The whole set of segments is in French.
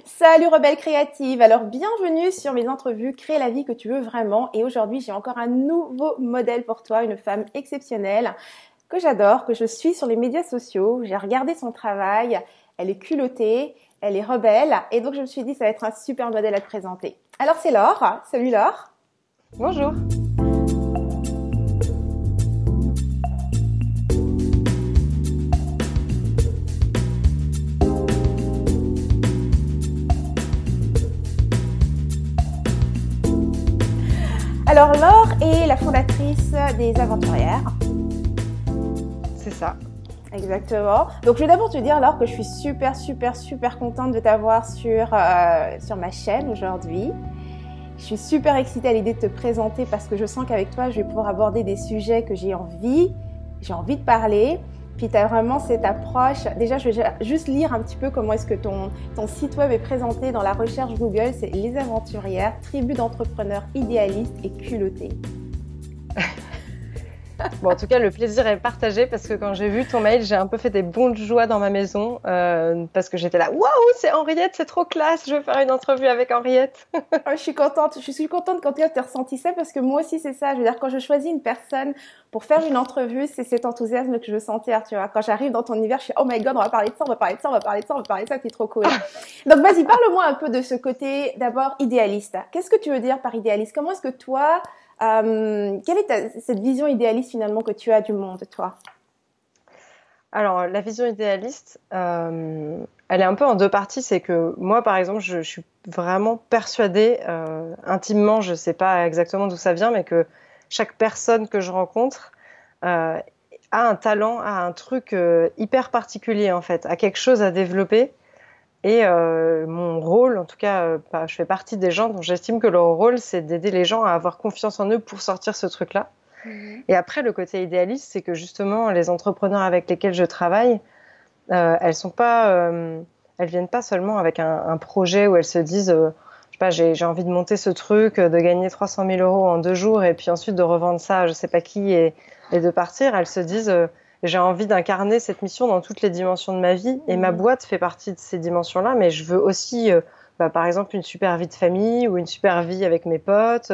Salut rebelle créative, alors bienvenue sur mes entrevues Crée la vie que tu veux vraiment et aujourd'hui j'ai encore un nouveau modèle pour toi, une femme exceptionnelle que j'adore, que je suis sur les médias sociaux, j'ai regardé son travail, elle est culottée, elle est rebelle et donc je me suis dit ça va être un super modèle à te présenter. Alors c'est Laure, salut Laure. Bonjour. Alors Laure est la fondatrice des Aventurières. C'est ça. Exactement. Donc je vais d'abord te dire Laure que je suis super contente de t'avoir sur ma chaîne aujourd'hui. Je suis super excitée à l'idée de te présenter parce que je sens qu'avec toi, je vais pouvoir aborder des sujets que j'ai envie de parler. Puis tu as vraiment cette approche. Déjà, je vais juste lire un petit peu comment est-ce que ton site web est présenté dans la recherche Google. C'est Les Aventurières, tribu d'entrepreneurs idéalistes et culottés. Bon, en tout cas, le plaisir est partagé parce que quand j'ai vu ton mail, j'ai un peu fait des bonds de joie dans ma maison parce que j'étais là, waouh, c'est Henriette, c'est trop classe, je veux faire une entrevue avec Henriette. Je suis contente quand tu as ressenti ça parce que moi aussi c'est ça. Je veux dire, quand je choisis une personne pour faire une entrevue, c'est cet enthousiasme que je veux sentir, tu vois. Quand j'arrive dans ton univers, je suis oh my god, on va parler de ça, on va parler de ça, on va parler de ça, on va parler de ça, c'est trop cool. Donc vas-y, parle-moi un peu de ce côté d'abord idéaliste. Qu'est-ce que tu veux dire par idéaliste? Comment est-ce que toi, quelle est cette vision idéaliste finalement que tu as du monde, toi? Alors, la vision idéaliste, elle est un peu en deux parties. C'est que moi, par exemple, je suis vraiment persuadée, intimement, je ne sais pas exactement d'où ça vient, mais que chaque personne que je rencontre a un talent, a un truc hyper particulier, en fait, a quelque chose à développer. Et mon rôle, en tout cas, je fais partie des gens dont j'estime que leur rôle, c'est d'aider les gens à avoir confiance en eux pour sortir ce truc-là. Et après, le côté idéaliste, c'est que justement, les entrepreneurs avec lesquels je travaille, elles viennent pas seulement avec un projet où elles se disent, je sais pas, j'ai envie de monter ce truc, de gagner 300 000 euros en 2 jours et puis ensuite de revendre ça à je sais pas qui et de partir. Elles se disent, j'ai envie d'incarner cette mission dans toutes les dimensions de ma vie et ma boîte fait partie de ces dimensions-là, mais je veux aussi, par exemple, une super vie de famille ou une super vie avec mes potes.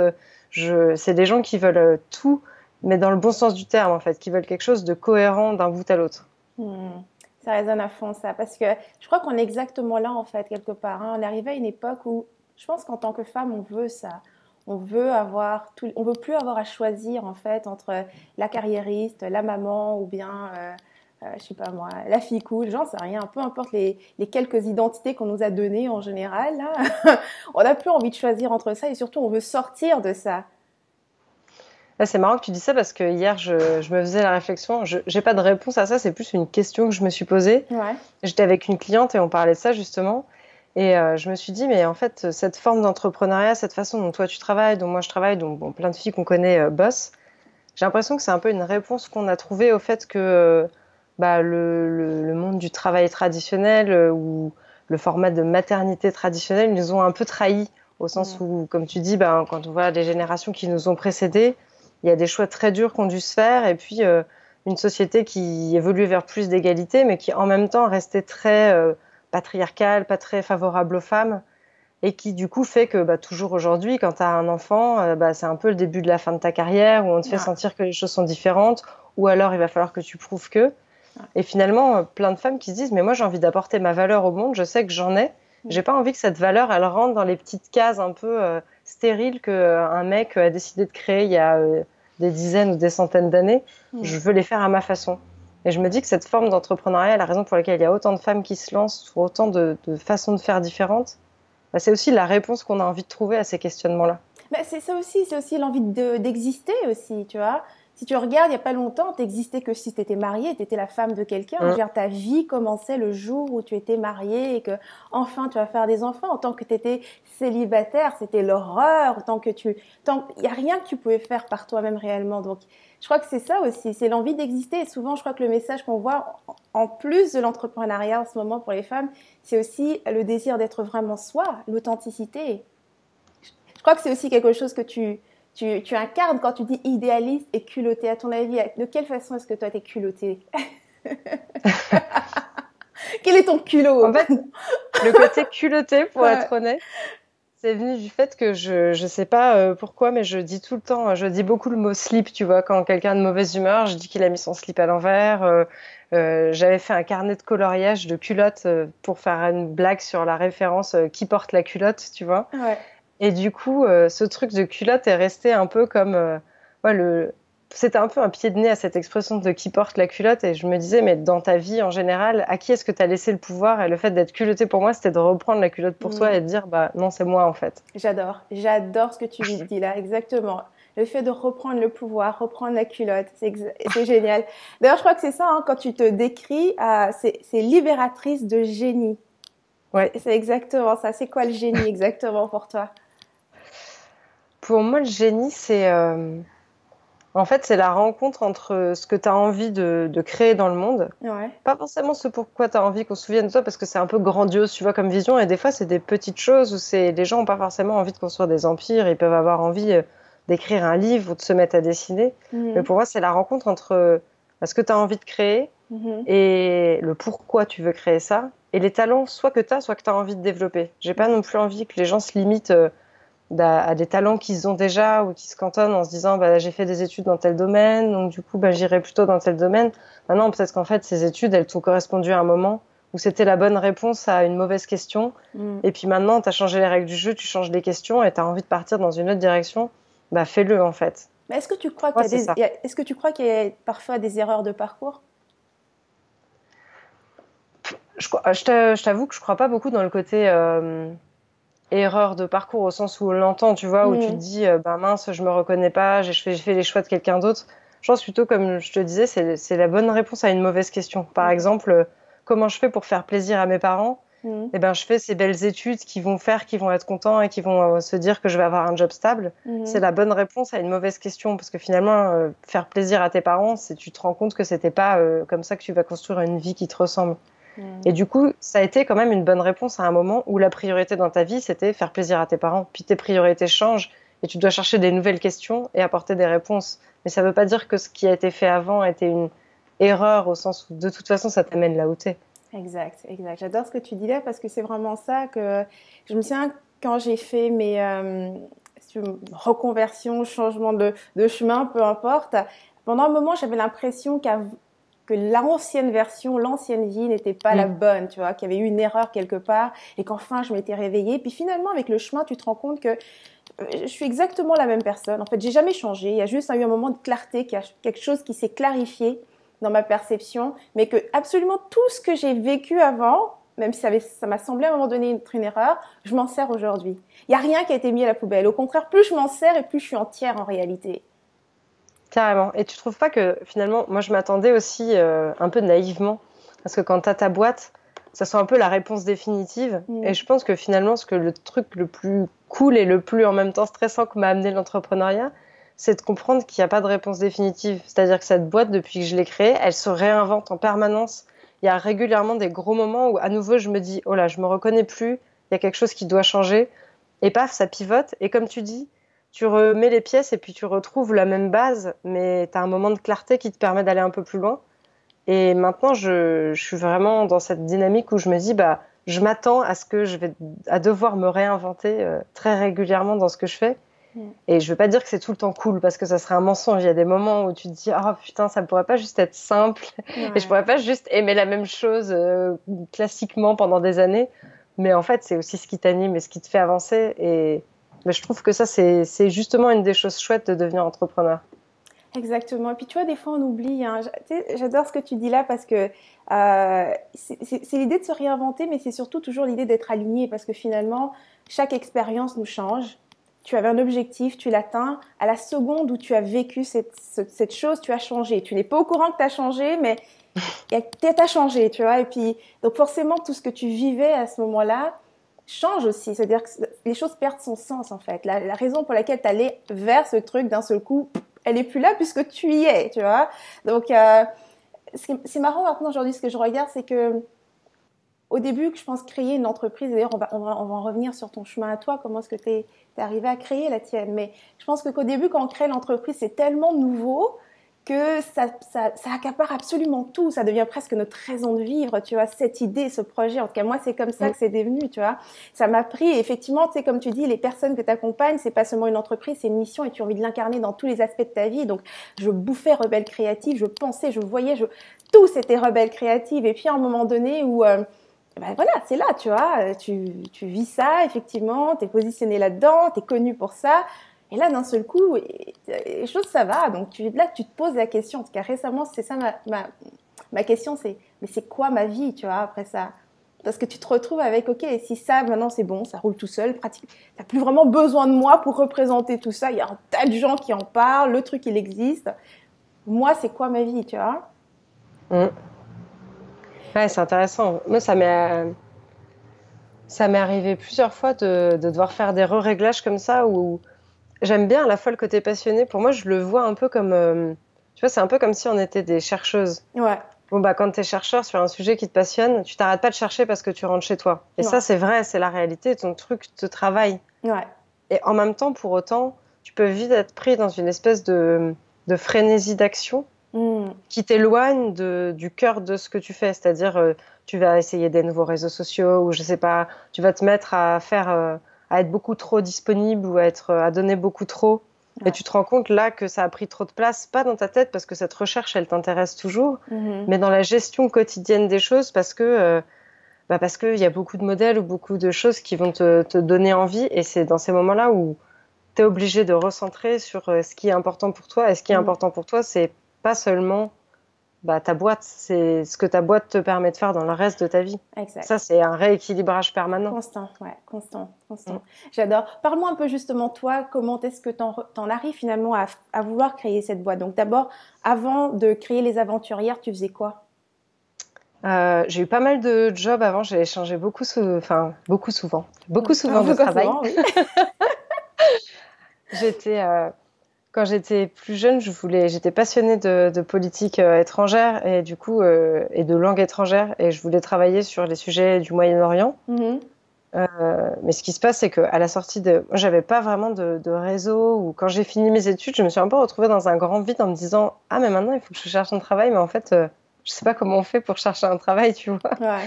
C'est des gens qui veulent tout, mais dans le bon sens du terme, en fait, qui veulent quelque chose de cohérent d'un bout à l'autre. Ça résonne à fond, ça, parce que je crois qu'on est exactement là, en fait, quelque part. On est arrivé à une époque où je pense qu'en tant que femme, on veut ça. On veut on veut plus avoir à choisir, en fait, entre la carriériste, la maman ou bien, je sais pas moi, la fille cool, j'en sais rien. Peu importe les quelques identités qu'on nous a données en général, là, on n'a plus envie de choisir entre ça et surtout, on veut sortir de ça. C'est marrant que tu dis ça parce que hier, je me faisais la réflexion. Je n'ai pas de réponse à ça, c'est plus une question que je me suis posée. Ouais. J'étais avec une cliente et on parlait de ça justement. Et je me suis dit, mais en fait, cette forme d'entrepreneuriat, cette façon dont toi tu travailles, dont moi je travaille, dont plein de filles qu'on connaît bossent, j'ai l'impression que c'est un peu une réponse qu'on a trouvée au fait que le monde du travail traditionnel ou le format de maternité traditionnel nous ont un peu trahis. Au sens où, comme tu dis, quand on voit les générations qui nous ont précédés, il y a des choix très durs qui ont dû se faire et puis une société qui évoluait vers plus d'égalité mais qui en même temps restait très patriarcale, pas très favorable aux femmes et qui du coup fait que toujours aujourd'hui quand tu as un enfant, c'est un peu le début de la fin de ta carrière où on te fait sentir que les choses sont différentes ou alors il va falloir que tu prouves que. Et finalement, plein de femmes qui se disent mais moi j'ai envie d'apporter ma valeur au monde, je sais que j'en ai. J'ai pas envie que cette valeur, elle rentre dans les petites cases un peu stériles qu'un mec a décidé de créer il y a des dizaines ou des centaines d'années. Je veux les faire à ma façon. Et je me dis que cette forme d'entrepreneuriat, la raison pour laquelle il y a autant de femmes qui se lancent sur autant de façons de faire différentes, c'est aussi la réponse qu'on a envie de trouver à ces questionnements-là. C'est ça aussi, c'est aussi l'envie d'exister aussi, tu vois. Si tu regardes, il n'y a pas longtemps, t'existais que si tu étais mariée, tu étais la femme de quelqu'un. Dire, ta vie commençait le jour où tu étais mariée et que enfin tu vas faire des enfants. En tant que tu étais célibataire, c'était l'horreur. Il n'y a rien que tu pouvais faire par toi-même réellement. Donc, je crois que c'est ça aussi, c'est l'envie d'exister. Et souvent, je crois que le message qu'on voit, en plus de l'entrepreneuriat en ce moment pour les femmes, c'est aussi le désir d'être vraiment soi, l'authenticité. Je crois que c'est aussi quelque chose que tu incarnes quand tu dis idéaliste et culotté. À ton avis, de quelle façon est-ce que toi, t'es culotté? Quel est ton culot? En fait, le côté culotté, pour Ouais. être honnête, c'est venu du fait que je sais pas pourquoi, mais je dis tout le temps, je dis beaucoup le mot slip, tu vois, quand quelqu'un est de mauvaise humeur, je dis qu'il a mis son slip à l'envers. J'avais fait un carnet de coloriage de culottes pour faire une blague sur la référence qui porte la culotte, tu vois. Ouais. Et du coup, ce truc de culotte est resté un peu comme, ouais, c'était un peu un pied de nez à cette expression de qui porte la culotte. Et je me disais, mais dans ta vie en général, à qui est-ce que tu as laissé le pouvoir? Et le fait d'être culotté pour moi, c'était de reprendre la culotte pour toi Mm. et de dire, bah non, c'est moi en fait. J'adore ce que tu dis là, exactement. Le fait de reprendre le pouvoir, reprendre la culotte, c'est génial. D'ailleurs, je crois que c'est ça, hein, quand tu te décris, c'est libératrice de génie. Ouais. C'est exactement ça. C'est quoi le génie exactement pour toi? Pour moi, le génie, c'est en fait, c'est la rencontre entre ce que tu as envie de créer dans le monde. Ouais. Pas forcément ce pourquoi tu as envie qu'on se souvienne de toi, parce que c'est un peu grandiose, tu vois, comme vision. Et des fois, c'est des petites choses où les gens n'ont pas forcément envie de construire des empires. Ils peuvent avoir envie d'écrire un livre ou de se mettre à dessiner. Mais Mhm. pour moi, c'est la rencontre entre ce que tu as envie de créer Mhm. et le pourquoi tu veux créer ça. Et les talents, soit que tu as, soit que tu as envie de développer. J'ai pas non plus envie que les gens se limitent à des talents qu'ils ont déjà ou qui se cantonnent en se disant bah, j'ai fait des études dans tel domaine, donc du coup bah, j'irai plutôt dans tel domaine. Maintenant, peut-être qu'en fait, ces études, elles t'ont correspondu à un moment où c'était la bonne réponse à une mauvaise question. Mhm. Et puis maintenant, tu as changé les règles du jeu, tu changes les questions et tu as envie de partir dans une autre direction. Bah, fais-le en fait. Mais est-ce que tu crois Moi, qu'il y a c'est ça. est-ce que tu crois qu'il y a parfois des erreurs de parcours? Je t'avoue que je crois pas beaucoup dans le côté erreur de parcours au sens où on l'entend, tu vois, où tu te Mhm. dis, bah mince, je me reconnais pas, j'ai fait les choix de quelqu'un d'autre. Je pense plutôt, comme je te disais, c'est la bonne réponse à une mauvaise question. Par Mhm. exemple, comment je fais pour faire plaisir à mes parents? Mhm. Eh ben, je fais ces belles études qui vont faire, qui vont être contents et qui vont se dire que je vais avoir un job stable. C'est Mhm. la bonne réponse à une mauvaise question parce que finalement, faire plaisir à tes parents, c'est tu te rends compte que c'était pas comme ça que tu vas construire une vie qui te ressemble. Et Mhm. du coup, ça a été quand même une bonne réponse à un moment où la priorité dans ta vie, c'était faire plaisir à tes parents. Puis tes priorités changent et tu dois chercher des nouvelles questions et apporter des réponses. Mais ça ne veut pas dire que ce qui a été fait avant était une erreur au sens où de toute façon, ça t'amène là où t'es. Exact, exact. J'adore ce que tu dis là parce que c'est vraiment ça que je me souviens quand j'ai fait mes si tu veux, reconversions, changement de chemin, peu importe. Pendant un moment, j'avais l'impression que l'ancienne version, l'ancienne vie n'était pas la Mm. bonne, tu vois, qu'il y avait eu une erreur quelque part et qu'enfin je m'étais réveillée. Puis finalement, avec le chemin, tu te rends compte que je suis exactement la même personne. En fait, j'ai jamais changé. Il y a juste eu un moment de clarté, quelque chose qui s'est clarifié dans ma perception, mais que absolument tout ce que j'ai vécu avant, même si ça m'a semblé à un moment donné être une erreur, je m'en sers aujourd'hui. Il n'y a rien qui a été mis à la poubelle. Au contraire, plus je m'en sers et plus je suis entière en réalité. Carrément. Et tu trouves pas que finalement, moi je m'attendais aussi un peu naïvement, parce que quand t'as ta boîte, ça soit un peu la réponse définitive. Et Mm. je pense que finalement, ce que le truc le plus cool et le plus en même temps stressant que m'a amené l'entrepreneuriat, c'est de comprendre qu'il n'y a pas de réponse définitive. C'est-à-dire que cette boîte, depuis que je l'ai créée, elle se réinvente en permanence. Il y a régulièrement des gros moments où à nouveau je me dis, oh là, je me reconnais plus, il y a quelque chose qui doit changer. Et paf, ça pivote. Et comme tu dis, tu remets les pièces et puis tu retrouves la même base, mais tu as un moment de clarté qui te permet d'aller un peu plus loin. Et maintenant, je suis vraiment dans cette dynamique où je me dis, bah, je m'attends à ce que à devoir me réinventer très régulièrement dans ce que je fais. Mm. Et je veux pas dire que c'est tout le temps cool parce que ça serait un mensonge. Il y a des moments où tu te dis, oh putain, ça pourrait pas juste être simple et je Ouais. pourrais pas juste aimer la même chose classiquement pendant des années. Mais en fait, c'est aussi ce qui t'anime et ce qui te fait avancer. Et mais je trouve que ça, c'est justement une des choses chouettes de devenir entrepreneur. Exactement. Et puis tu vois, des fois on oublie. Hein. Tu sais, j'adore ce que tu dis là parce que c'est l'idée de se réinventer, mais c'est surtout toujours l'idée d'être aligné parce que finalement, chaque expérience nous change. Tu avais un objectif, tu l'atteins. À la seconde où tu as vécu cette chose, tu as changé. Tu n'es pas au courant que tu as changé, mais tu as changé, tu vois. Et puis, donc forcément, tout ce que tu vivais à ce moment-là change aussi. C'est-à-dire que les choses perdent son sens, en fait. La raison pour laquelle tu allais vers ce truc d'un seul coup, elle est plus là puisque tu y es, tu vois. Donc, c'est marrant maintenant aujourd'hui, ce que je regarde, c'est que au début, je pense créer une entreprise, d'ailleurs, on va en revenir sur ton chemin à toi, comment est-ce que tu es arrivé à créer la tienne. Mais je pense qu'au début, quand on crée l'entreprise, c'est tellement nouveau que ça accapare absolument tout. Ça devient presque notre raison de vivre, tu vois, cette idée, ce projet. En tout cas, moi, c'est comme ça que c'est devenu, tu vois. Ça m'a pris, et effectivement, tu sais, comme tu dis, les personnes que tu accompagnes, c'est pas seulement une entreprise, c'est une mission et tu as envie de l'incarner dans tous les aspects de ta vie. Donc, je bouffais Rebelle Créative, je pensais, je voyais, tout c'était Rebelle Créative. Et puis, à un moment donné où, ben voilà, c'est là, tu vois, tu vis ça, effectivement, t'es positionné là-dedans, t'es connu pour ça. Et là, d'un seul coup, les choses, ça va. Donc, là, tu te poses la question. En tout cas, récemment, c'est ça ma question, c'est, mais c'est quoi ma vie, tu vois, après ça? Parce que tu te retrouves avec, ok, si ça, maintenant, c'est bon, ça roule tout seul, pratique. T'as plus vraiment besoin de moi pour représenter tout ça. Il y a un tas de gens qui en parlent, le truc, il existe. Moi, c'est quoi ma vie, tu vois? Ouais, c'est intéressant. Moi, ça m'est arrivé plusieurs fois de devoir faire des re-réglages comme ça où j'aime bien à la fois le côté passionné. Pour moi, je le vois un peu comme, tu vois, c'est un peu comme si on était des chercheuses. Ouais. Bon, bah, quand tu es chercheur sur un sujet qui te passionne, tu t'arrêtes pas de chercher parce que tu rentres chez toi. Et ça, c'est vrai, c'est la réalité. Ton truc te travaille. Ouais. Et en même temps, pour autant, tu peux vite être pris dans une espèce de frénésie d'action qui t'éloigne du cœur de ce que tu fais. C'est-à-dire, tu vas essayer des nouveaux réseaux sociaux ou je sais pas, tu vas te mettre à faire, à être beaucoup trop disponible ou à donner beaucoup trop. Ouais. Et tu te rends compte là que ça a pris trop de place, pas dans ta tête parce que cette recherche, elle t'intéresse toujours, mais dans la gestion quotidienne des choses parce que parce qu'il y a beaucoup de modèles ou beaucoup de choses qui vont te donner envie. Et c'est dans ces moments-là où tu es obligé de recentrer sur ce qui est important pour toi. Et ce qui est important pour toi, c'est pas seulement ta boîte, c'est ce que ta boîte te permet de faire dans le reste de ta vie. Exact. Ça, c'est un rééquilibrage permanent. Constant, ouais, constant. J'adore. Parle-moi un peu justement, toi, comment est-ce que t'en arrives finalement à vouloir créer cette boîte? Donc d'abord, avant de créer Les Aventurières, tu faisais quoi? J'ai eu pas mal de jobs avant, j'ai changé beaucoup souvent de travail. Souvent, oui. Quand j'étais plus jeune, j'étais passionnée de politique étrangère et du coup et de langue étrangère et je voulais travailler sur les sujets du Moyen-Orient. Mais ce qui se passe, c'est qu'à la sortie moi, j'avais pas vraiment de réseau ou quand j'ai fini mes études, je me suis un peu retrouvée dans un grand vide en me disant ah mais maintenant il faut que je cherche un travail, mais en fait je sais pas comment on fait pour chercher un travail, tu vois. Ouais.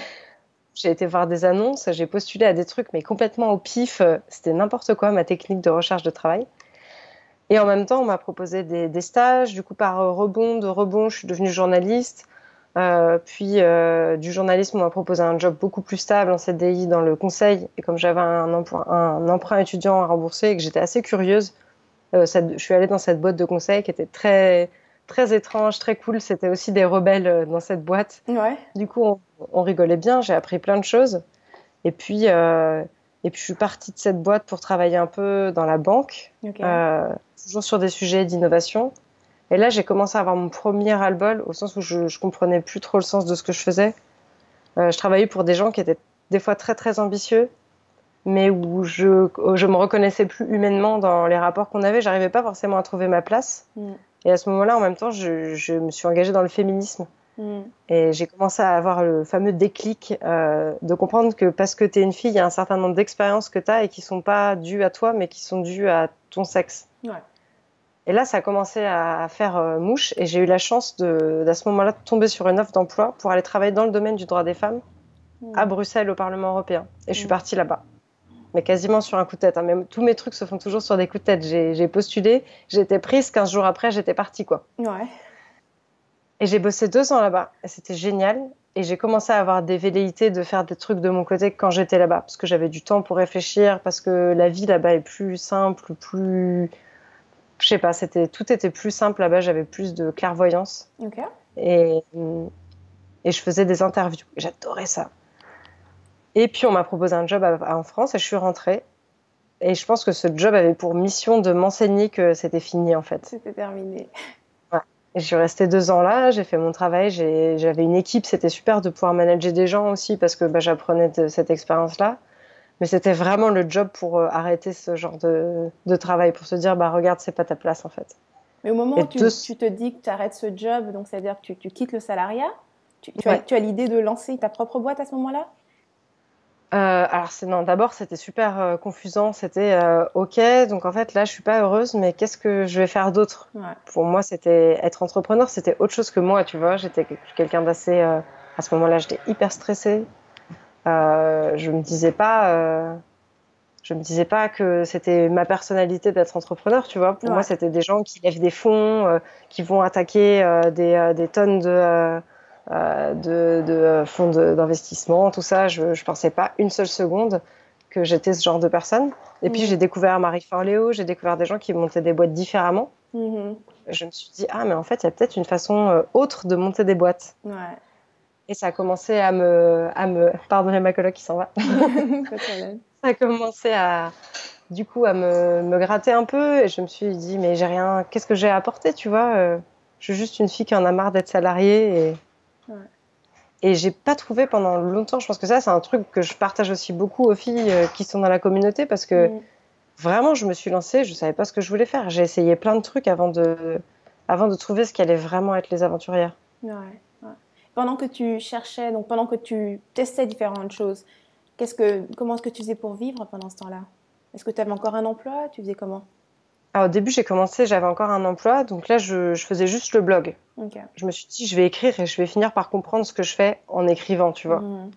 J'ai été voir des annonces, j'ai postulé à des trucs mais complètement au pif, c'était n'importe quoi ma technique de recherche de travail. Et en même temps, on m'a proposé des stages. Du coup, par rebond, je suis devenue journaliste. Puis, du journalisme, on m'a proposé un job beaucoup plus stable en CDI dans le conseil. Et comme j'avais un emprunt étudiant à rembourser et que j'étais assez curieuse, je suis allée dans cette boîte de conseil qui était très, très étrange, très cool. C'était aussi des rebelles dans cette boîte. Ouais. Du coup, on rigolait bien. J'ai appris plein de choses. Et puis, je suis partie de cette boîte pour travailler un peu dans la banque, toujours sur des sujets d'innovation. Et là, j'ai commencé à avoir mon premier ras-le-bol, au sens où je comprenais plus trop le sens de ce que je faisais. Je travaillais pour des gens qui étaient des fois très, très ambitieux, mais où je me reconnaissais plus humainement dans les rapports qu'on avait. J'arrivais pas forcément à trouver ma place. Et à ce moment-là, en même temps, je me suis engagée dans le féminisme. Et j'ai commencé à avoir le fameux déclic de comprendre que parce que tu es une fille, il y a un certain nombre d'expériences que tu as et qui sont pas dues à toi, mais qui sont dues à ton sexe. Ouais. Et là, ça a commencé à faire mouche et j'ai eu la chance à ce moment-là de tomber sur une offre d'emploi pour aller travailler dans le domaine du droit des femmes à Bruxelles au Parlement européen. Et je suis partie là-bas. Mais quasiment sur un coup de tête. Hein. Même, tous mes trucs se font toujours sur des coups de tête. J'ai postulé, j'ai été prise, 15 jours après, j'étais partie, quoi. Ouais. Et j'ai bossé 2 ans là-bas. Et c'était génial. Et j'ai commencé à avoir des velléités de faire des trucs de mon côté quand j'étais là-bas. Parce que j'avais du temps pour réfléchir, parce que la vie là-bas est plus simple, plus... Je sais pas, tout était plus simple là-bas. J'avais plus de clairvoyance. Okay. Et je faisais des interviews. J'adorais ça. Et puis, on m'a proposé un job en France et je suis rentrée. Et je pense que ce job avait pour mission de m'enseigner que c'était fini, en fait. C'était terminé. Ouais. Et je suis restée 2 ans là, j'ai fait mon travail, j'avais une équipe, c'était super de pouvoir manager des gens aussi parce que j'apprenais de cette expérience-là. Mais c'était vraiment le job pour arrêter ce genre de travail, pour se dire, regarde, c'est pas ta place, en fait. Mais au moment où tu te dis que tu arrêtes ce job, donc c'est-à-dire que tu quittes le salariat, tu as l'idée de lancer ta propre boîte à ce moment-là? Alors non, d'abord c'était super confusant, c'était ok, donc en fait là je suis pas heureuse, mais qu'est-ce que je vais faire d'autre? Ouais. Pour moi c'était être entrepreneur, c'était autre chose que moi, tu vois. J'étais quelqu'un d'assez, à ce moment-là j'étais hyper stressée. Je me disais pas, je me disais pas que c'était ma personnalité d'être entrepreneur, tu vois. Pour moi Ouais. c'était des gens qui lèvent des fonds, qui vont attaquer des tonnes de fonds d'investissement, tout ça. Je pensais pas une seule seconde que j'étais ce genre de personne. Et puis j'ai Mhm. découvert Marie Forleo, j'ai découvert des gens qui montaient des boîtes différemment. Mhm. Je me suis dit, ah, mais en fait, il y a peut-être une façon autre de monter des boîtes. Ouais. Et ça a commencé pardonnez ma coloc qui s'en va. Pas de problème. Ça a commencé du coup, à me gratter un peu. Et je me suis dit, mais j'ai rien, qu'est-ce que j'ai à apporter, tu vois? Je suis juste une fille qui en a marre d'être salariée. Ouais. Et j'ai pas trouvé pendant longtemps. Je pense que ça, c'est un truc que je partage aussi beaucoup aux filles qui sont dans la communauté parce que Mhm. vraiment, je me suis lancée, je savais pas ce que je voulais faire. J'ai essayé plein de trucs avant de trouver ce qui allait vraiment être les aventurières. Ouais. Ouais. Pendant que tu cherchais, donc pendant que tu testais différentes choses, comment est-ce que tu faisais pour vivre pendant ce temps-là? Est-ce que tu avais encore un emploi? Tu faisais comment? Alors, au début, j'ai commencé, j'avais encore un emploi, donc là, je faisais juste le blog. Ok. Je me suis dit, je vais écrire et je vais finir par comprendre ce que je fais en écrivant, tu vois. Mhm.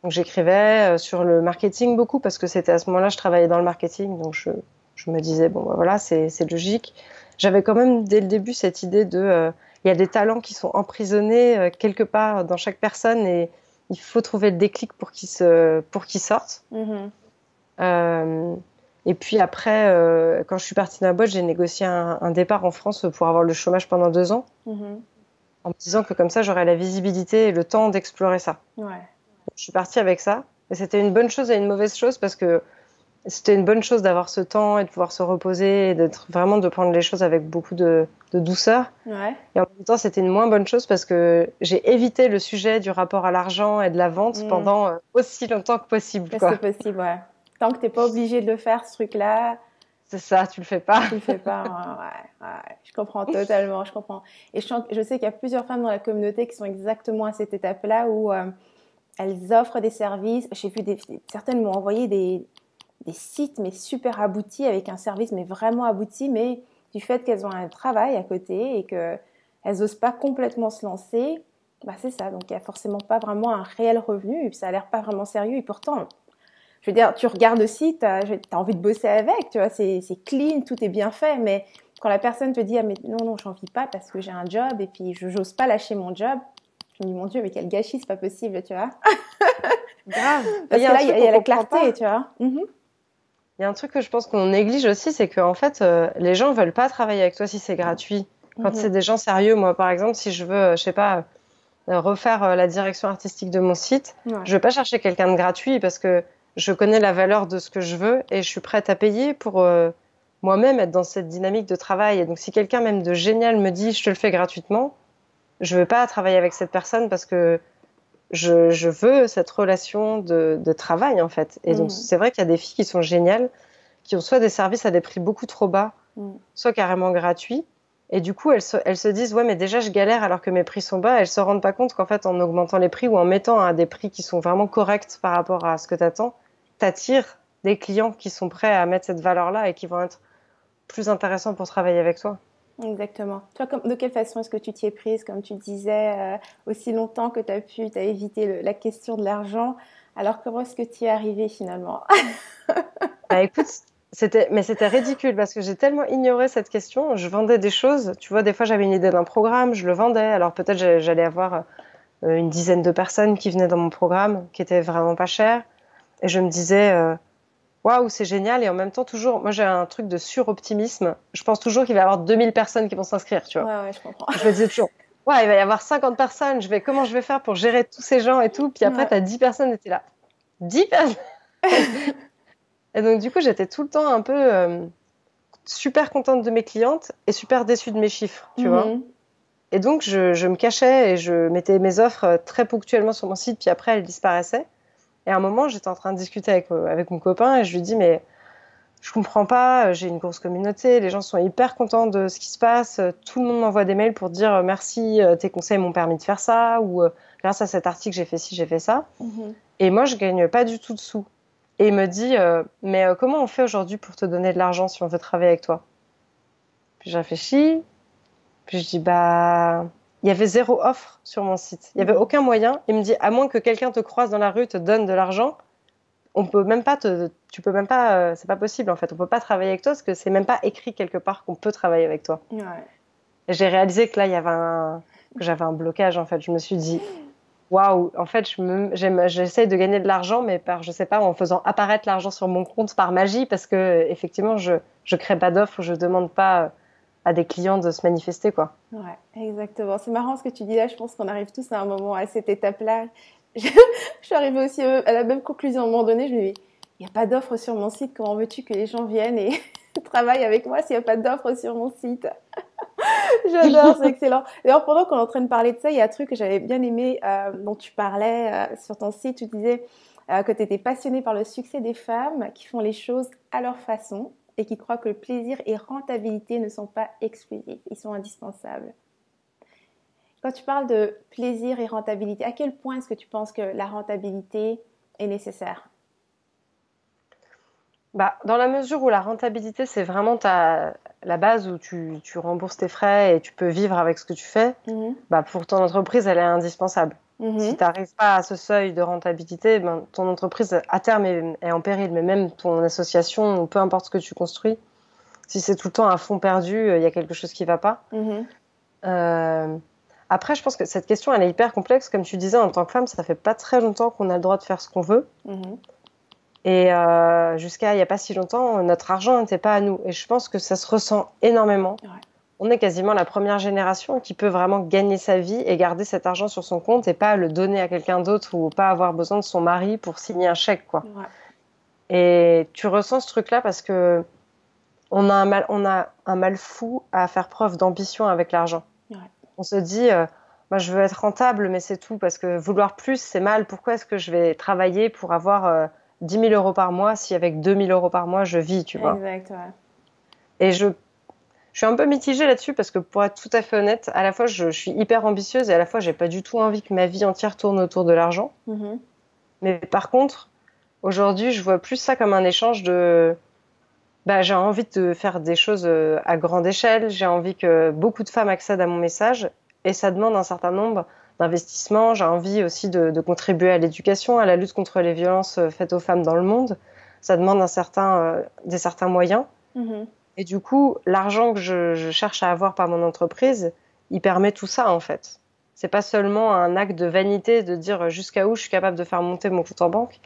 Donc, j'écrivais sur le marketing beaucoup parce que c'était à ce moment-là, je travaillais dans le marketing, donc je me disais, bon, bah, voilà, c'est logique. J'avais quand même, dès le début, cette idée il y a des talents qui sont emprisonnés quelque part dans chaque personne et il faut trouver le déclic pour qu'ils sortent. Mhm. Euh, et puis après, quand je suis partie d'un boîte, j'ai négocié un départ en France pour avoir le chômage pendant 2 ans, Mhm. en me disant que comme ça, j'aurais la visibilité et le temps d'explorer ça. Ouais. Je suis partie avec ça. Et c'était une bonne chose et une mauvaise chose parce que c'était une bonne chose d'avoir ce temps et de pouvoir se reposer et vraiment de prendre les choses avec beaucoup de douceur. Ouais. Et en même temps, c'était une moins bonne chose parce que j'ai évité le sujet du rapport à l'argent et de la vente Mhm. pendant aussi longtemps que possible, Là, c'est quoi. possible, ouais. Tant que t'es pas obligé de le faire, ce truc-là, C'est ça, tu le fais pas. tu le fais pas. Ouais, ouais, ouais. Je comprends totalement, je comprends. Et je sais qu'il y a plusieurs femmes dans la communauté qui sont exactement à cette étape-là où elles offrent des services. J'ai vu certaines m'ont envoyé des sites mais super aboutis avec un service mais vraiment abouti, mais du fait qu'elles ont un travail à côté et que elles osent pas complètement se lancer, bah c'est ça. Donc il y a forcément pas vraiment un réel revenu et puis ça a l'air pas vraiment sérieux et pourtant je veux dire, tu regardes aussi, t'as envie de bosser avec, tu vois, c'est clean, tout est bien fait, mais quand la personne te dit, ah mais non, non, j'en vis pas parce que j'ai un job et puis j'ose pas lâcher mon job, je me dis, mon Dieu, mais quel gâchis, c'est pas possible, tu vois. Grave. Il Parce y que a un là, truc il y qu'on a la comprend clarté, pas. tu vois. Mhm. Il y a un truc que je pense qu'on néglige aussi, c'est qu'en fait, les gens veulent pas travailler avec toi si c'est gratuit. Quand c'est Mhm. des gens sérieux, moi par exemple, si je veux, je sais pas, refaire la direction artistique de mon site, Ouais. je vais pas chercher quelqu'un de gratuit parce que je connais la valeur de ce que je veux et je suis prête à payer pour moi-même être dans cette dynamique de travail. Et donc si quelqu'un même de génial me dit je te le fais gratuitement, je vais pas travailler avec cette personne parce que je veux cette relation de travail en fait. Et donc Mhm. c'est vrai qu'il y a des filles qui sont géniales, qui ont soit des services à des prix beaucoup trop bas, Mhm. soit carrément gratuits. Et du coup, elles se disent, ouais, mais déjà, je galère alors que mes prix sont bas. Elles se rendent pas compte qu'en fait, en augmentant les prix ou en mettant à des prix qui sont vraiment corrects par rapport à ce que t'attends, t'attires des clients qui sont prêts à mettre cette valeur-là et qui vont être plus intéressants pour travailler avec toi. Exactement. Toi, de quelle façon est-ce que tu t'y es prise, comme tu disais, aussi longtemps que tu as évité la question de l'argent, alors comment est-ce que tu y es arrivé finalement? Bah écoute, c'était ridicule parce que j'ai tellement ignoré cette question. Je vendais des choses. Tu vois, des fois, j'avais une idée d'un programme, je le vendais. Alors peut-être j'allais avoir une dizaine de personnes qui venaient dans mon programme, qui étaient vraiment pas chères. Et je me disais, waouh, c'est génial. Et en même temps, toujours, moi, j'ai un truc de suroptimisme. Je pense toujours qu'il va y avoir 2000 personnes qui vont s'inscrire, tu vois. Ouais, ouais, je comprends. Je me disais toujours, ouais, il va y avoir 50 personnes. Comment je vais faire pour gérer tous ces gens et tout. Puis après, Ouais. t'as 10 personnes et t'es là. 10 personnes. Et donc, du coup, j'étais tout le temps un peu super contente de mes clientes et super déçue de mes chiffres, tu vois. Mhm. Et donc, je me cachais et je mettais mes offres très ponctuellement sur mon site. Puis après, elles disparaissaient. Et à un moment, j'étais en train de discuter avec mon copain et je lui dis, mais je comprends pas, j'ai une grosse communauté, les gens sont hyper contents de ce qui se passe, tout le monde m'envoie des mails pour dire merci, tes conseils m'ont permis de faire ça, ou grâce à cet article j'ai fait ci, j'ai fait ça. Et moi, je gagne pas du tout de sous. Et il me dit, mais comment on fait aujourd'hui pour te donner de l'argent si on veut travailler avec toi? Puis je réfléchis, puis je dis, bah, il y avait zéro offre sur mon site. Il y avait aucun moyen. Il me dit, à moins que quelqu'un te croise dans la rue, te donne de l'argent, on peut même pas tu peux même pas, c'est pas possible en fait. On peut pas travailler avec toi parce que c'est même pas écrit quelque part qu'on peut travailler avec toi. Ouais. Et j'ai réalisé que là, que j'avais un blocage en fait. Je me suis dit, waouh, en fait, j'essaye de gagner de l'argent, mais je sais pas, en faisant apparaître l'argent sur mon compte par magie, parce que effectivement, je crée pas d'offres, je demande pas à des clients de se manifester, quoi. Ouais, exactement. C'est marrant ce que tu dis là. Je pense qu'on arrive tous à un moment à cette étape-là. Je suis arrivée aussi à la même conclusion à un moment donné. Je me dis, il n'y a pas d'offre sur mon site. Comment veux-tu que les gens viennent et travaillent avec moi s'il n'y a pas d'offre sur mon site? J'adore, c'est excellent. D'ailleurs, pendant qu'on est en train de parler de ça, il y a un truc que j'avais bien aimé dont tu parlais sur ton site. Tu disais que tu étais passionnée par le succès des femmes qui font les choses à leur façon et qui croient que le plaisir et rentabilité ne sont pas exclusifs, ils sont indispensables. Quand tu parles de plaisir et rentabilité, à quel point est-ce que tu penses que la rentabilité est nécessaire? Bah, dans la mesure où la rentabilité, c'est vraiment la base où tu rembourses tes frais et tu peux vivre avec ce que tu fais, bah, pour ton entreprise, elle est indispensable. Si tu n'arrives pas à ce seuil de rentabilité, ben, ton entreprise, à terme, est en péril. Mais même ton association, peu importe ce que tu construis, si c'est tout le temps à fond perdu, il y a quelque chose qui ne va pas. Après, je pense que cette question, elle est hyper complexe. Comme tu disais, en tant que femme, ça fait pas très longtemps qu'on a le droit de faire ce qu'on veut. Et jusqu'à il n'y a pas si longtemps, notre argent n'était pas à nous. Et je pense que ça se ressent énormément. Ouais. On est quasiment la première génération qui peut vraiment gagner sa vie et garder cet argent sur son compte et pas le donner à quelqu'un d'autre ou pas avoir besoin de son mari pour signer un chèque, quoi. Ouais. Et tu ressens ce truc-là parce que on a un mal fou à faire preuve d'ambition avec l'argent. Ouais. On se dit, moi je veux être rentable, mais c'est tout, parce que vouloir plus, c'est mal. Pourquoi est-ce que je vais travailler pour avoir 10 000 euros par mois si avec 2 000 euros par mois, je vis, tu vois. Exact, ouais. Et je suis un peu mitigée là-dessus parce que pour être tout à fait honnête, à la fois je suis hyper ambitieuse et à la fois j'ai pas du tout envie que ma vie entière tourne autour de l'argent. Mais par contre, aujourd'hui, je vois plus ça comme un échange de... Bah, j'ai envie de faire des choses à grande échelle, j'ai envie que beaucoup de femmes accèdent à mon message et ça demande un certain nombre d'investissements. J'ai envie aussi de contribuer à l'éducation, à la lutte contre les violences faites aux femmes dans le monde. Ça demande des certains moyens. Et du coup, l'argent que je cherche à avoir par mon entreprise, il permet tout ça, en fait. C'est pas seulement un acte de vanité de dire jusqu'à où je suis capable de faire monter mon compte en banque.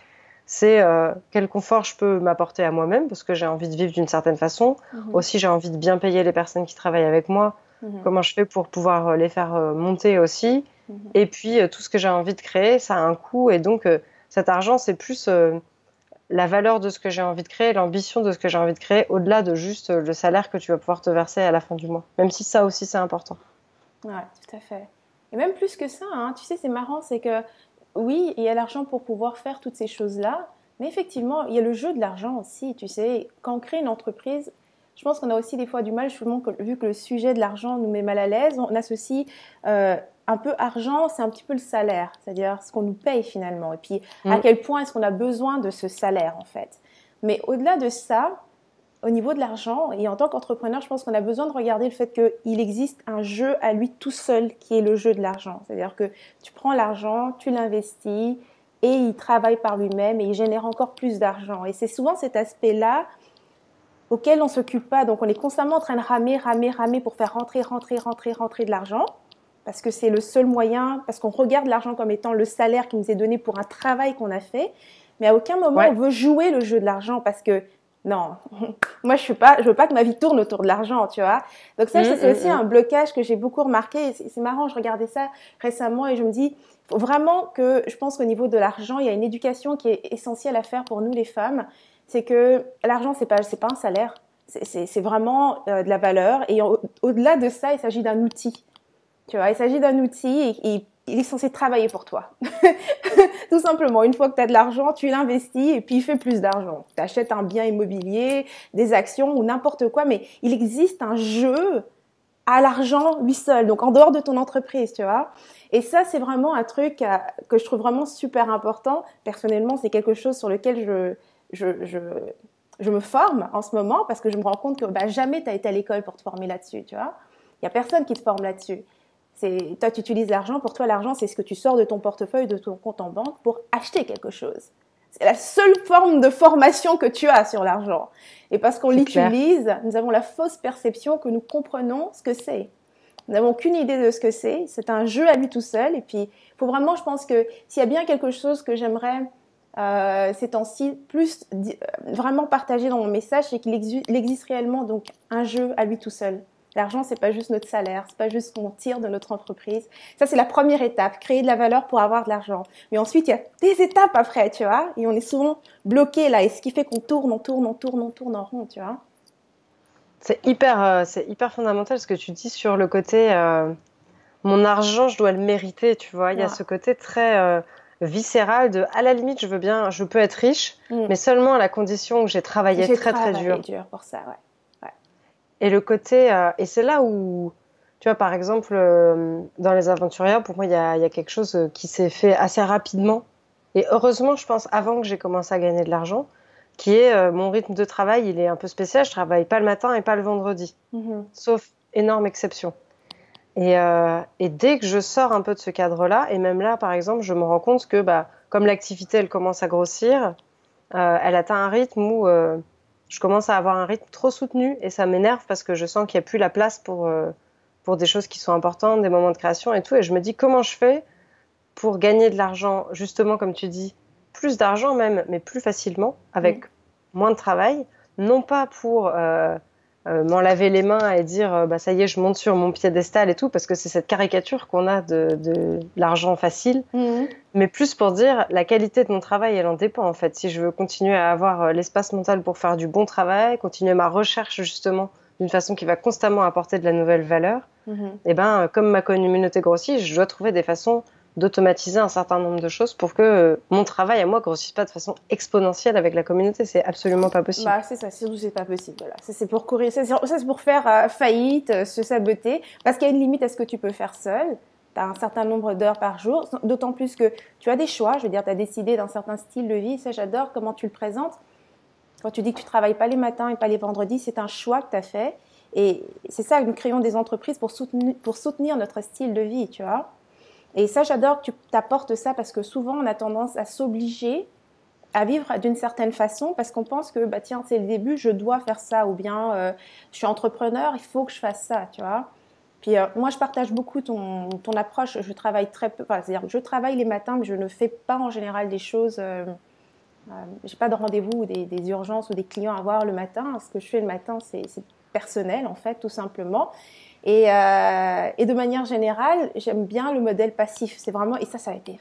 C'est quel confort je peux m'apporter à moi-même parce que j'ai envie de vivre d'une certaine façon. Aussi, j'ai envie de bien payer les personnes qui travaillent avec moi. Comment je fais pour pouvoir les faire monter aussi. Et puis, tout ce que j'ai envie de créer, ça a un coût. Et donc, cet argent, c'est plus... la valeur de ce que j'ai envie de créer, l'ambition de ce que j'ai envie de créer, au-delà de juste le salaire que tu vas pouvoir te verser à la fin du mois. Même si ça aussi, c'est important. Ouais, tout à fait. Et même plus que ça, hein, tu sais, c'est marrant, c'est que oui, il y a l'argent pour pouvoir faire toutes ces choses-là, mais effectivement, il y a le jeu de l'argent aussi, tu sais. Quand on crée une entreprise, je pense qu'on a aussi des fois du mal, vu que le sujet de l'argent nous met mal à l'aise, on associe un peu argent, c'est un petit peu le salaire, c'est-à-dire ce qu'on nous paye finalement. Et puis, à quel point est-ce qu'on a besoin de ce salaire, en fait. Mais au-delà de ça, au niveau de l'argent, et en tant qu'entrepreneur, je pense qu'on a besoin de regarder le fait qu'il existe un jeu à lui tout seul, qui est le jeu de l'argent. C'est-à-dire que tu prends l'argent, tu l'investis, et il travaille par lui-même, et il génère encore plus d'argent. Et c'est souvent cet aspect-là auquel on ne s'occupe pas. Donc, on est constamment en train de ramer pour faire rentrer de l'argent. Parce que c'est le seul moyen, parce qu'on regarde l'argent comme étant le salaire qui nous est donné pour un travail qu'on a fait, mais à aucun moment on veut jouer le jeu de l'argent parce que non, moi je veux pas que ma vie tourne autour de l'argent, tu vois. Donc ça, c'est aussi un blocage que j'ai beaucoup remarqué. C'est marrant, je regardais ça récemment et je me dis faut vraiment que je pense qu'au niveau de l'argent, il y a une éducation qui est essentielle à faire pour nous les femmes. C'est que l'argent c'est pas un salaire, c'est vraiment de la valeur et au-delà de ça, il s'agit d'un outil. Tu vois, il s'agit d'un outil et il est censé travailler pour toi. Tout simplement, une fois que tu as de l'argent, tu l'investis et puis il fait plus d'argent. Tu achètes un bien immobilier, des actions ou n'importe quoi, mais il existe un jeu à l'argent lui seul, donc en dehors de ton entreprise, tu vois. Et ça, c'est vraiment un truc que je trouve vraiment super important. Personnellement, c'est quelque chose sur lequel je me forme en ce moment parce que je me rends compte que jamais tu as été à l'école pour te former là-dessus, tu vois. Il n'y a personne qui te forme là-dessus. Toi, tu utilises l'argent. Pour toi, l'argent, c'est ce que tu sors de ton portefeuille, de ton compte en banque pour acheter quelque chose. C'est la seule forme de formation que tu as sur l'argent. Et parce qu'on l'utilise, nous avons la fausse perception que nous comprenons ce que c'est. Nous n'avons aucune idée de ce que c'est. C'est un jeu à lui tout seul. Et puis, il faut vraiment, je pense que s'il y a bien quelque chose que j'aimerais ces temps-ci plus vraiment partager dans mon message, c'est qu'il existe réellement donc un jeu à lui tout seul. L'argent, c'est pas juste notre salaire, c'est pas juste ce qu'on tire de notre entreprise. Ça, c'est la première étape, créer de la valeur pour avoir de l'argent. Mais ensuite, il y a des étapes après, tu vois, et on est souvent bloqué là, et ce qui fait qu'on tourne en rond, tu vois. C'est hyper fondamental ce que tu dis sur le côté mon argent, je dois le mériter, tu vois. Il y a ce côté très viscéral de à la limite, je peux être riche, mais seulement à la condition que j'ai travaillé très dur pour ça, ouais. Et le côté, et c'est là où, tu vois, par exemple, dans les aventuriers, pour moi, il y a quelque chose qui s'est fait assez rapidement. Et heureusement, je pense, avant que j'ai commencé à gagner de l'argent, qui est mon rythme de travail, il est un peu spécial. Je travaille pas le matin et pas le vendredi, sauf énorme exception. Et dès que je sors un peu de ce cadre-là, et même là, par exemple, je me rends compte que, comme l'activité, elle commence à grossir, elle atteint un rythme où je commence à avoir un rythme trop soutenu et ça m'énerve parce que je sens qu'il n'y a plus la place pour des choses qui sont importantes, des moments de création et tout. Et je me dis comment je fais pour gagner de l'argent, justement, comme tu dis, plus d'argent même, mais plus facilement, avec moins de travail. Non pas pour m'en laver les mains et dire ça y est, je monte sur mon piédestal et tout, parce que c'est cette caricature qu'on a de l'argent facile. Mais plus pour dire la qualité de mon travail, elle en dépend en fait. Si je veux continuer à avoir l'espace mental pour faire du bon travail, continuer ma recherche justement d'une façon qui va constamment apporter de la nouvelle valeur, et comme ma communauté grossit, je dois trouver des façons d'automatiser un certain nombre de choses pour que mon travail à moi grossisse pas de façon exponentielle avec la communauté. C'est absolument pas possible. C'est ça, surtout c'est pas possible. Voilà. Ça c'est pour courir, ça c'est pour faire faillite, se saboter, parce qu'il y a une limite à ce que tu peux faire seul. Tu as un certain nombre d'heures par jour, d'autant plus que tu as des choix. Je veux dire, tu as décidé d'un certain style de vie. Ça, j'adore comment tu le présentes. Quand tu dis que tu travailles pas les matins et pas les vendredis, c'est un choix que tu as fait. Et c'est ça, nous créons des entreprises pour soutenir notre style de vie, tu vois. Et ça, j'adore que tu t'apportes ça parce que souvent, on a tendance à s'obliger à vivre d'une certaine façon parce qu'on pense que, tiens, c'est le début, je dois faire ça. Ou bien, je suis entrepreneur, il faut que je fasse ça, tu vois. Puis moi, je partage beaucoup ton approche. Je travaille très peu, c'est-à-dire je travaille les matins, mais je ne fais pas en général des choses. J'ai pas de rendez-vous ou des urgences ou des clients à voir le matin. Ce que je fais le matin, c'est personnel en fait, tout simplement. Et de manière générale, j'aime bien le modèle passif. C'est vraiment, et ça a été.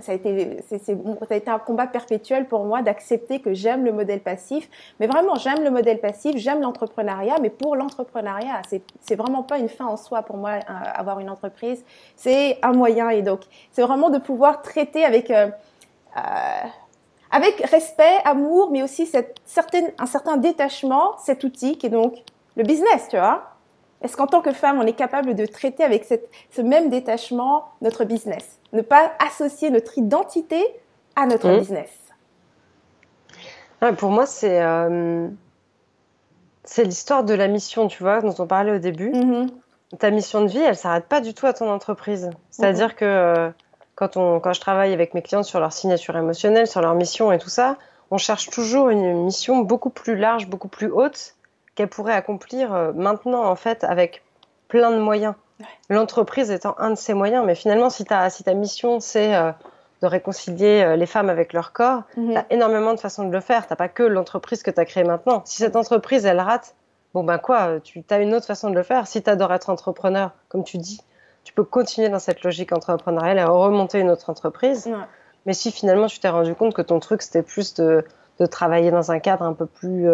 Ça a été un combat perpétuel pour moi d'accepter que j'aime le modèle passif. Mais vraiment, j'aime le modèle passif, j'aime l'entrepreneuriat, mais pour l'entrepreneuriat, c'est vraiment pas une fin en soi pour moi, avoir une entreprise. C'est un moyen. Et donc, c'est vraiment de pouvoir traiter avec respect, amour, mais aussi un certain détachement, cet outil qui est donc le business, tu vois. Est-ce qu'en tant que femme, on est capable de traiter avec ce même détachement notre business? Ne pas associer notre identité à notre business. Ouais, pour moi, c'est l'histoire de la mission, tu vois, dont on parlait au début. Ta mission de vie, elle s'arrête pas du tout à ton entreprise. C'est-à-dire que quand je travaille avec mes clients sur leur signature émotionnelle, sur leur mission et tout ça, on cherche toujours une mission beaucoup plus large, beaucoup plus haute, qu'elle pourrait accomplir maintenant, en fait, avec plein de moyens. Ouais. L'entreprise étant un de ces moyens, mais finalement, si ta mission, c'est de réconcilier les femmes avec leur corps, tu as énormément de façons de le faire. Tu n'as pas que l'entreprise que tu as créée maintenant. Si cette entreprise, elle rate, tu as une autre façon de le faire. Si tu adores être entrepreneur, comme tu dis, tu peux continuer dans cette logique entrepreneuriale et remonter une autre entreprise. Ouais. Mais si finalement, tu t'es rendu compte que ton truc, c'était plus de travailler dans un cadre un peu plus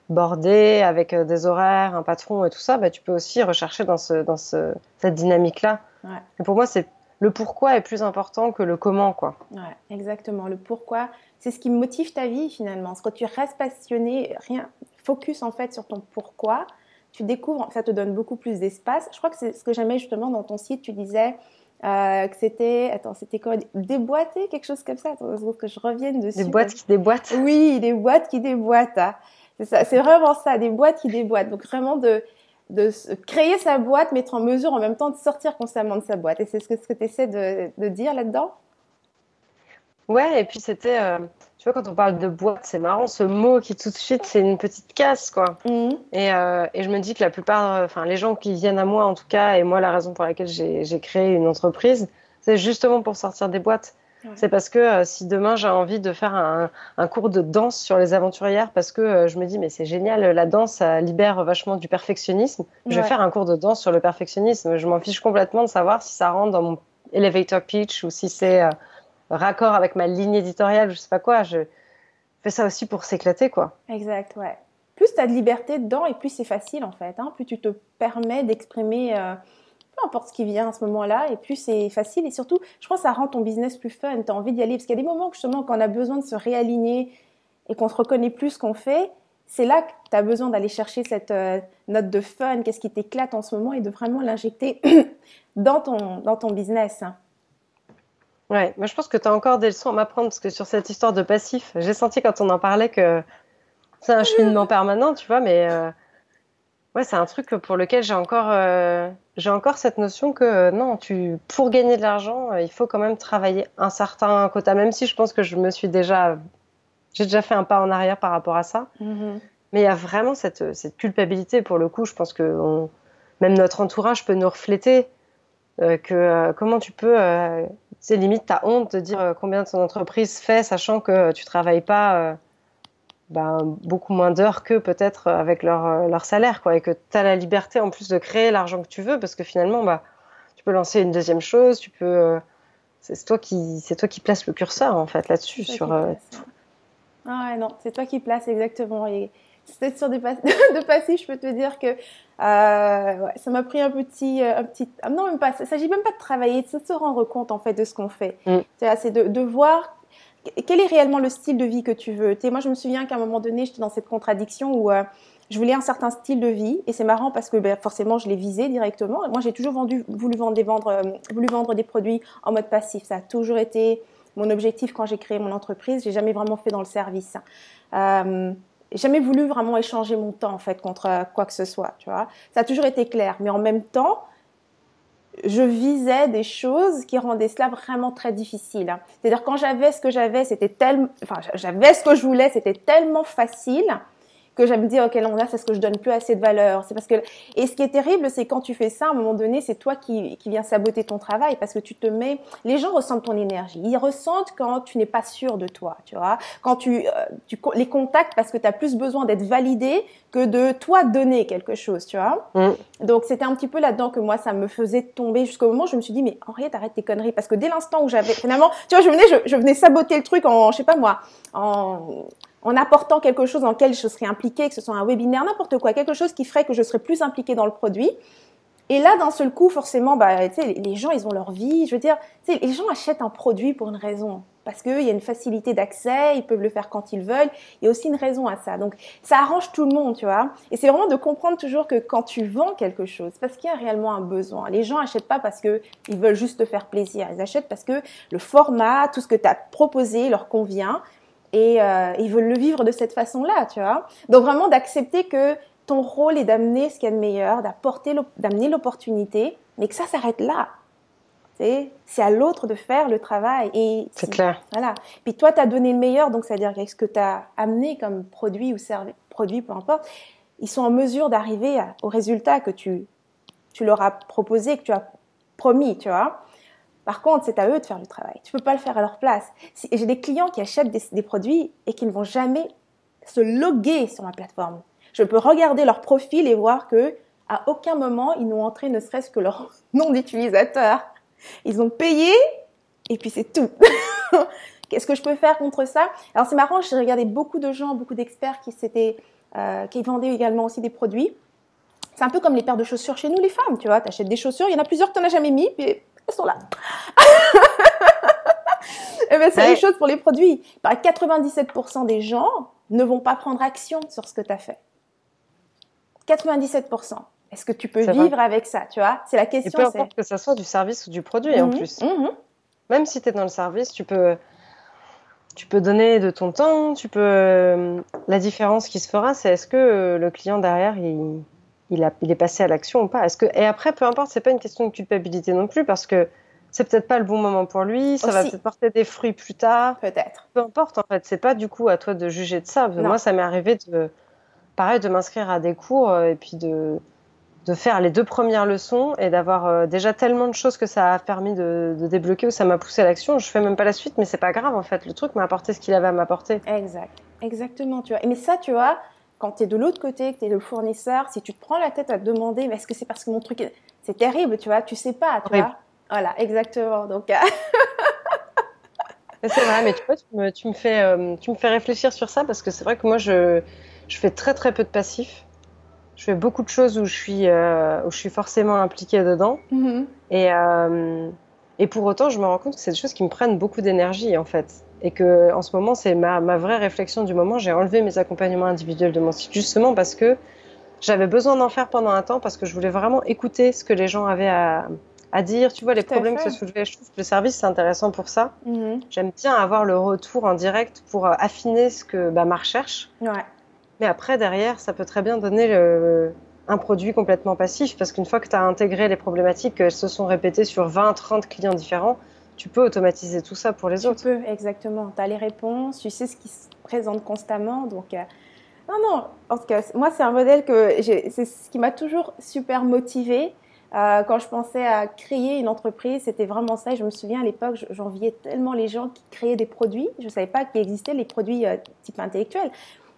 bordé, avec des horaires, un patron et tout ça, tu peux aussi rechercher dans cette dynamique-là. Ouais. Et pour moi, c'est le pourquoi est plus important que le comment, quoi. Ouais, exactement. Le pourquoi, c'est ce qui motive ta vie finalement. Quand tu restes passionné, focus en fait sur ton pourquoi, tu découvres, ça te donne beaucoup plus d'espace. Je crois que c'est ce que j'aimais justement dans ton site. Tu disais que c'était quoi? Déboîter, quelque chose comme ça. Attends, il faut que je revienne dessus. Des boîtes qui déboîtent. Oui, des boîtes qui déboîtent. Hein. C'est ça, c'est vraiment ça, des boîtes qui déboîtent. Donc vraiment de créer sa boîte, mais être en mesure en même temps de sortir constamment de sa boîte. Et c'est ce que tu essaies de dire là-dedans? Ouais, et puis c'était, tu vois, quand on parle de boîte, c'est marrant, ce mot qui tout de suite, c'est une petite case, quoi. Mhm. Et je me dis que la plupart, enfin, les gens qui viennent à moi, en tout cas, et moi, la raison pour laquelle j'ai créé une entreprise, c'est justement pour sortir des boîtes. Ouais. C'est parce que si demain j'ai envie de faire un cours de danse sur les aventurières, parce que je me dis, mais c'est génial, la danse, ça libère vachement du perfectionnisme, je vais Ouais. faire un cours de danse sur le perfectionnisme. Je m'en fiche complètement de savoir si ça rentre dans mon elevator pitch ou si c'est raccord avec ma ligne éditoriale, je sais pas quoi. Je fais ça aussi pour s'éclater, quoi. Exact, ouais. Plus tu as de liberté dedans et plus c'est facile en fait. Hein. Plus tu te permets d'exprimer peu importe ce qui vient à ce moment-là et plus c'est facile. Et surtout, je pense que ça rend ton business plus fun. Tu as envie d'y aller parce qu'il y a des moments justement quand on a besoin de se réaligner et qu'on se reconnaît plus ce qu'on fait. C'est là que tu as besoin d'aller chercher cette note de fun, qu'est-ce qui t'éclate en ce moment et de vraiment l'injecter dans ton business. Ouais, moi je pense que tu as encore des leçons à m'apprendre parce que sur cette histoire de passif, j'ai senti quand on en parlait que c'est un cheminement permanent, tu vois, mais ouais, c'est un truc pour lequel j'ai encore cette notion que non, pour gagner de l'argent, il faut quand même travailler un certain quota, même si je pense que j'ai déjà fait un pas en arrière par rapport à ça. Mm-hmm. Mais il y a vraiment cette culpabilité pour le coup. Je pense que même notre entourage peut nous refléter comment tu peux, tu sais, limite, t'as honte de dire combien ton entreprise fait, sachant que tu travailles pas beaucoup moins d'heures que peut-être avec leur salaire, quoi, et que tu as la liberté en plus de créer l'argent que tu veux, parce que finalement, tu peux lancer une deuxième chose, c'est toi qui places le curseur en fait là-dessus sur. Ah ouais, non, c'est toi qui places exactement. Et c'est sur de passif, je peux te dire que ouais, ça m'a pris un petit, non même pas. Il s'agit même pas de travailler, c'est de se rendre compte en fait de ce qu'on fait. C'est de voir quel est réellement le style de vie que tu veux. Moi, je me souviens qu'à un moment donné, j'étais dans cette contradiction où je voulais un certain style de vie, et c'est marrant parce que forcément, je l'ai visé directement. Moi, j'ai toujours voulu vendre des produits en mode passif. Ça a toujours été mon objectif quand j'ai créé mon entreprise. J'ai jamais vraiment fait dans le service. J'ai jamais voulu vraiment échanger mon temps en fait contre quoi que ce soit. Tu vois, ça a toujours été clair. Mais en même temps, je visais des choses qui rendaient cela vraiment très difficile. C'est-à-dire quand j'avais ce que j'avais, j'avais ce que je voulais, c'était tellement facile que je me dis ok, non, là c'est ce que je donne plus assez de valeur. C'est parce que, et ce qui est terrible, c'est quand tu fais ça, à un moment donné, c'est toi qui viens saboter ton travail parce que les gens ressentent ton énergie. Ils ressentent quand tu n'es pas sûr de toi, tu vois. Quand tu les contactes parce que tu as plus besoin d'être validé que de toi donner quelque chose, tu vois. Donc c'était un petit peu là-dedans que moi ça me faisait tomber jusqu'au moment où je me suis dit mais Henriette, arrête tes conneries, parce que dès l'instant où j'avais finalement, tu vois, je venais saboter le truc je sais pas moi, en apportant quelque chose dans lequel je serais impliquée, que ce soit un webinaire, n'importe quoi, quelque chose qui ferait que je serais plus impliquée dans le produit. Et là, d'un seul coup, forcément, tu sais, les gens, ils ont leur vie. Je veux dire, tu sais, les gens achètent un produit pour une raison. Parce qu'il y a une facilité d'accès, ils peuvent le faire quand ils veulent. Il y a aussi une raison à ça. Donc, ça arrange tout le monde, tu vois. Et c'est vraiment de comprendre toujours que quand tu vends quelque chose, parce qu'il y a réellement un besoin. Les gens achètent pas parce que ils veulent juste te faire plaisir. Ils achètent parce que le format, tout ce que tu as proposé leur convient. Et ils veulent le vivre de cette façon-là, tu vois. Donc, vraiment d'accepter que ton rôle est d'amener ce qu'il y a de meilleur, d'amener l'opportunité, mais que ça s'arrête là. C'est à l'autre de faire le travail. Et c'est clair. Voilà. Puis toi, tu as donné le meilleur, donc c'est-à-dire qu'avec ce que tu as amené comme produit ou produit, peu importe, ils sont en mesure d'arriver au résultat que tu leur as proposé, que tu as promis, tu vois. Par contre, c'est à eux de faire le travail. Tu peux pas le faire à leur place. Et j'ai des clients qui achètent des produits et qui ne vont jamais se loguer sur ma plateforme. Je peux regarder leur profil et voir que à aucun moment ils n'ont entré ne serait-ce que leur nom d'utilisateur. Ils ont payé et puis c'est tout. Qu'est-ce que je peux faire contre ça? Alors c'est marrant, j'ai regardé beaucoup de gens, beaucoup d'experts qui vendaient également aussi des produits. C'est un peu comme les paires de chaussures chez nous, les femmes, tu vois. Tu achètes des chaussures, il y en a plusieurs que tu n'en as jamais mis, puis elles sont là. Et ben, c'est la même chose pour les produits. 97% des gens ne vont pas prendre action sur ce que tu as fait. 97%. Est-ce que tu peux vivre avec ça, tu vois? C'est la question. Et peu importe que ça soit du service ou du produit, en plus. Même si tu es dans le service, tu peux donner de ton temps, la différence qui se fera, c'est est-ce que le client derrière, il est passé à l'action ou pas. Et après, peu importe, c'est pas une question de culpabilité non plus, parce que c'est peut-être pas le bon moment pour lui, ça va peut-être porter des fruits plus tard. Peut-être. Peu importe, en fait, c'est pas du coup à toi de juger de ça. Moi, ça m'est arrivé de m'inscrire à des cours et puis de faire les 2 premières leçons et d'avoir déjà tellement de choses que ça a permis de débloquer, ou ça m'a poussé à l'action. Je fais même pas la suite, mais c'est pas grave, en fait. Le truc m'a apporté ce qu'il avait à m'apporter. Exactement, tu vois. Mais ça, tu vois, quand tu es de l'autre côté, que tu es le fournisseur, si tu te prends la tête à te demander, mais est-ce que c'est parce que mon truc c'est terrible, tu vois, tu sais pas, tu vois. Voilà, exactement. Donc c'est vrai, mais tu vois, tu me fais réfléchir sur ça, parce que c'est vrai que moi je fais très très peu de passif. Je fais beaucoup de choses où je suis forcément impliquée dedans. Et pour autant, je me rends compte que c'est des choses qui me prennent beaucoup d'énergie, en fait. Et que en ce moment, c'est ma vraie réflexion du moment. J'ai enlevé mes accompagnements individuels de mon site, justement parce que j'avais besoin d'en faire pendant un temps, parce que je voulais vraiment écouter ce que les gens avaient à dire. Tu vois, les problèmes que se soulevaient. Je trouve que le service, c'est intéressant pour ça. J'aime bien avoir le retour en direct pour affiner ce que ma recherche. Mais après, derrière, ça peut très bien donner un produit complètement passif, parce qu'une fois que tu as intégré les problématiques, qu'elles se sont répétées sur 20, 30 clients différents, tu peux automatiser tout ça pour les autres. Tu peux, exactement. Tu as les réponses, tu sais ce qui se présente constamment. Donc, non, en tout cas, moi, c'est un modèle c'est ce qui m'a toujours super motivée. Quand je pensais à créer une entreprise, c'était vraiment ça. Et je me souviens à l'époque, j'enviais tellement les gens qui créaient des produits. Je ne savais pas qu'il existait les produits type intellectuel.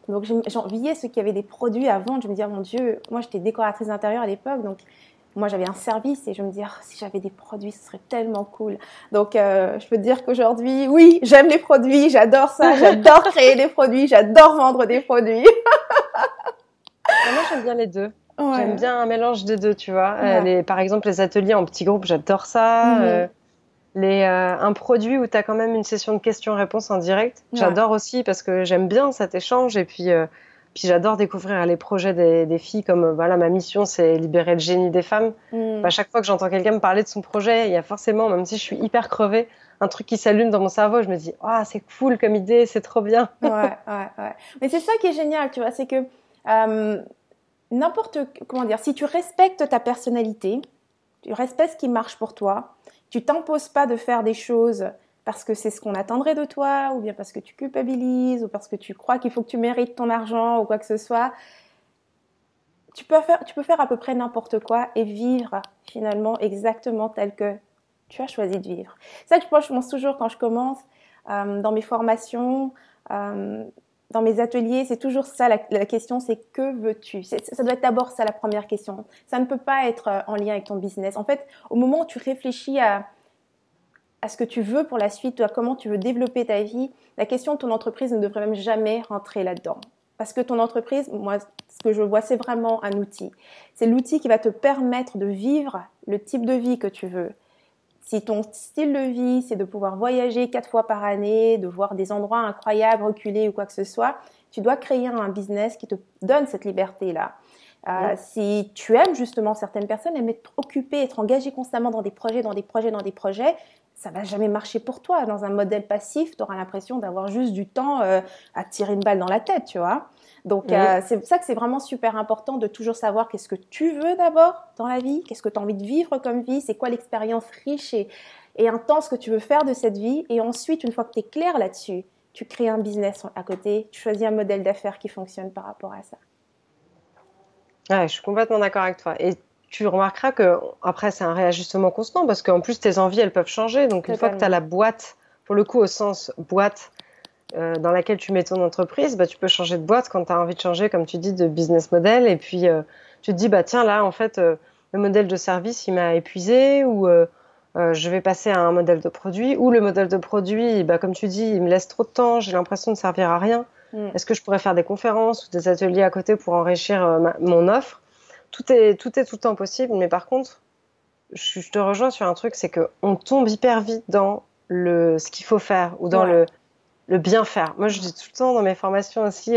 Donc, j'enviais ceux qui avaient des produits à vendre. Je me disais, mon Dieu, moi, j'étais décoratrice d'intérieur à l'époque. Donc, moi, j'avais un service et je me disais, si j'avais des produits, ce serait tellement cool. Donc, je peux te dire qu'aujourd'hui, oui, j'aime les produits, j'adore ça, j'adore créer des produits, j'adore vendre des produits. Moi, j'aime bien les deux. J'aime bien un mélange des deux, tu vois. Par exemple, les ateliers en petits groupes, j'adore ça. Un produit où tu as quand même une session de questions-réponses en direct, j'adore aussi, parce que j'aime bien cet échange. Et puis j'adore découvrir les projets des filles, comme voilà, ma mission, c'est libérer le génie des femmes. À chaque fois que j'entends quelqu'un me parler de son projet, il y a forcément, même si je suis hyper crevée, un truc qui s'allume dans mon cerveau. Je me dis, c'est cool comme idée, c'est trop bien. Mais c'est ça qui est génial, tu vois, c'est que si tu respectes ta personnalité, tu respectes ce qui marche pour toi, tu t'imposes pas de faire des choses parce que c'est ce qu'on attendrait de toi, ou bien parce que tu culpabilises, ou parce que tu crois qu'il faut que tu mérites ton argent, ou quoi que ce soit. Tu peux faire à peu près n'importe quoi et vivre finalement exactement tel que tu as choisi de vivre. C'est ça que je pense toujours quand je commence dans mes formations, dans mes ateliers, c'est toujours ça la question, c'est que veux-tu? Ça doit être d'abord ça la première question. Ça ne peut pas être en lien avec ton business. En fait, au moment où tu réfléchis à ce que tu veux pour la suite, à comment tu veux développer ta vie, la question de ton entreprise ne devrait même jamais rentrer là-dedans. Parce que ton entreprise, moi, ce que je vois, c'est vraiment un outil. C'est l'outil qui va te permettre de vivre le type de vie que tu veux. Si ton style de vie, c'est de pouvoir voyager 4 fois par année, de voir des endroits incroyables, reculés ou quoi que ce soit, tu dois créer un business qui te donne cette liberté-là. Si tu aimes justement certaines personnes, aimer être occupé, être engagé constamment dans des projets, ça va jamais marcher pour toi. Dans un modèle passif, tu auras l'impression d'avoir juste du temps à tirer une balle dans la tête, tu vois. Donc, c'est pour ça que c'est vraiment super important de toujours savoir qu'est-ce que tu veux d'abord dans la vie, qu'est-ce que tu as envie de vivre comme vie, c'est quoi l'expérience riche et intense que tu veux faire de cette vie. Et ensuite, une fois que tu es clair là-dessus, tu crées un business à côté, tu choisis un modèle d'affaires qui fonctionne par rapport à ça. Je suis complètement d'accord avec toi. Et tu remarqueras que après c'est un réajustement constant, parce qu'en plus tes envies elles peuvent changer. Donc une fois que tu as la boîte, pour le coup au sens boîte dans laquelle tu mets ton entreprise, tu peux changer de boîte quand tu as envie de changer, comme tu dis, de business model. Et puis tu te dis tiens là en fait le modèle de service il m'a épuisé, ou je vais passer à un modèle de produit, ou le modèle de produit comme tu dis il me laisse trop de temps, j'ai l'impression de servir à rien. Est-ce que je pourrais faire des conférences ou des ateliers à côté pour enrichir mon offre? Tout est tout le temps possible, mais par contre, je te rejoins sur un truc, c'est qu'on tombe hyper vite dans ce qu'il faut faire ou dans le bien faire. Moi, je dis tout le temps dans mes formations aussi,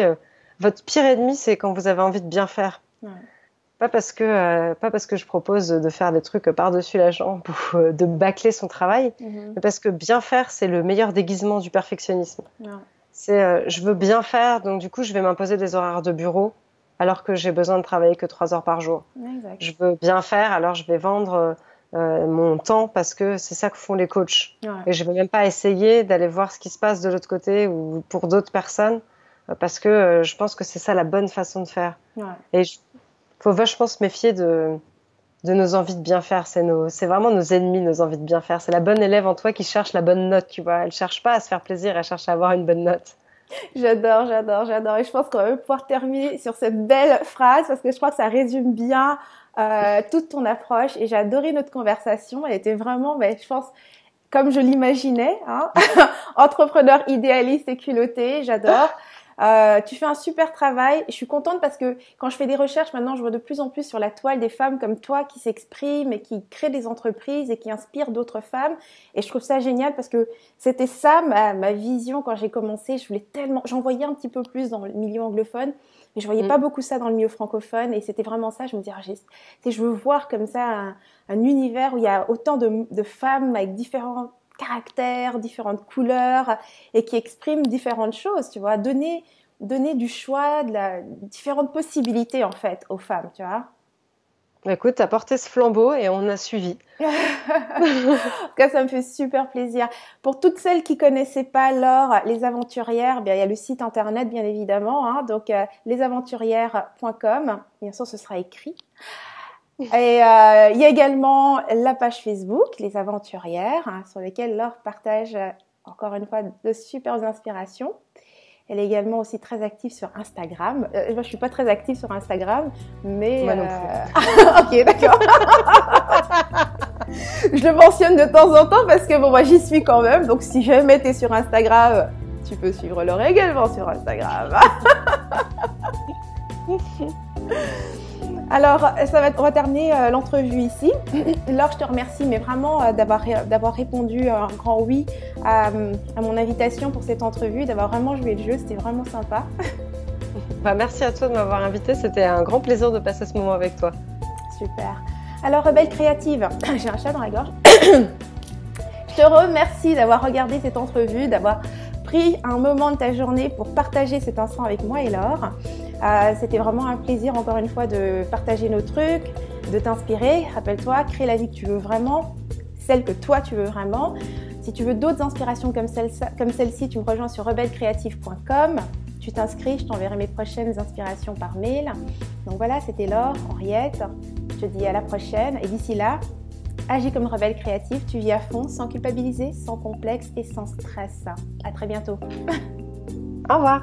votre pire ennemi, c'est quand vous avez envie de bien faire. Ouais. Pas parce que je propose de faire des trucs par-dessus la jambe ou de bâcler son travail, mais parce que bien faire, c'est le meilleur déguisement du perfectionnisme. Ouais. C'est je veux bien faire, donc du coup, je vais m'imposer des horaires de bureau alors que j'ai besoin de travailler que 3 heures par jour. Exact. Je veux bien faire, alors je vais vendre mon temps parce que c'est ça que font les coachs. Ouais. Et je ne vais même pas essayer d'aller voir ce qui se passe de l'autre côté ou pour d'autres personnes parce que je pense que c'est ça la bonne façon de faire. Ouais. Et faut vachement se méfier de nos envies de bien faire. C'est vraiment nos ennemis, nos envies de bien faire. C'est la bonne élève en toi qui cherche la bonne note, tu vois. Elle cherche pas à se faire plaisir, elle cherche à avoir une bonne note. J'adore. Et je pense qu'on va pouvoir terminer sur cette belle phrase parce que je crois que ça résume bien toute ton approche. Et j'ai adoré notre conversation. Elle était vraiment, je pense, comme je l'imaginais, hein. Entrepreneur idéaliste et culotté. J'adore. Tu fais un super travail. Je suis contente parce que quand je fais des recherches maintenant, je vois de plus en plus sur la toile des femmes comme toi qui s'expriment et qui créent des entreprises et qui inspirent d'autres femmes. Et je trouve ça génial parce que c'était ça ma vision quand j'ai commencé. J'en voyais un petit peu plus dans le milieu anglophone, mais je voyais pas beaucoup ça dans le milieu francophone. Et c'était vraiment ça. Je me disais, je veux voir comme ça un univers où il y a autant de femmes avec différents caractères, différentes couleurs et qui expriment différentes choses, tu vois, donner du choix, différentes possibilités en fait aux femmes, tu vois. Écoute, t'as porté ce flambeau et on a suivi. En tout cas, ça me fait super plaisir. Pour toutes celles qui connaissaient pas Laure, Les Aventurières, il y a le site internet bien évidemment, hein, donc lesaventurières.com, bien sûr ce sera écrit. Et il y a également la page Facebook, Les Aventurières, hein, sur laquelle Laure partage encore une fois de superbes inspirations. Elle est également aussi très active sur Instagram. Moi, je suis pas très active sur Instagram, mais... Moi non plus. Ok, d'accord. Je le mentionne de temps en temps parce que moi, j'y suis quand même. Donc, si jamais tu es sur Instagram, tu peux suivre Laure également sur Instagram. Alors, on va terminer l'entrevue ici. Laure, je te remercie, mais vraiment d'avoir répondu un grand oui à mon invitation pour cette entrevue, d'avoir vraiment joué le jeu. C'était vraiment sympa. Merci à toi de m'avoir invitée. C'était un grand plaisir de passer ce moment avec toi. Super. Alors, Rebelle Créative, j'ai un chat dans la gorge. Je te remercie d'avoir regardé cette entrevue, d'avoir pris un moment de ta journée pour partager cet instant avec moi et Laure. C'était vraiment un plaisir encore une fois de partager nos trucs, de t'inspirer. Rappelle-toi, crée la vie que tu veux vraiment, celle que toi tu veux vraiment. Si tu veux d'autres inspirations comme celle-ci, tu me rejoins sur rebellecreative.com. Tu t'inscris, je t'enverrai mes prochaines inspirations par mail. Donc voilà, c'était Laure, Henriette. Je te dis à la prochaine et d'ici là, agis comme rebelle créative, tu vis à fond, sans culpabiliser, sans complexe et sans stress. À très bientôt. Au revoir.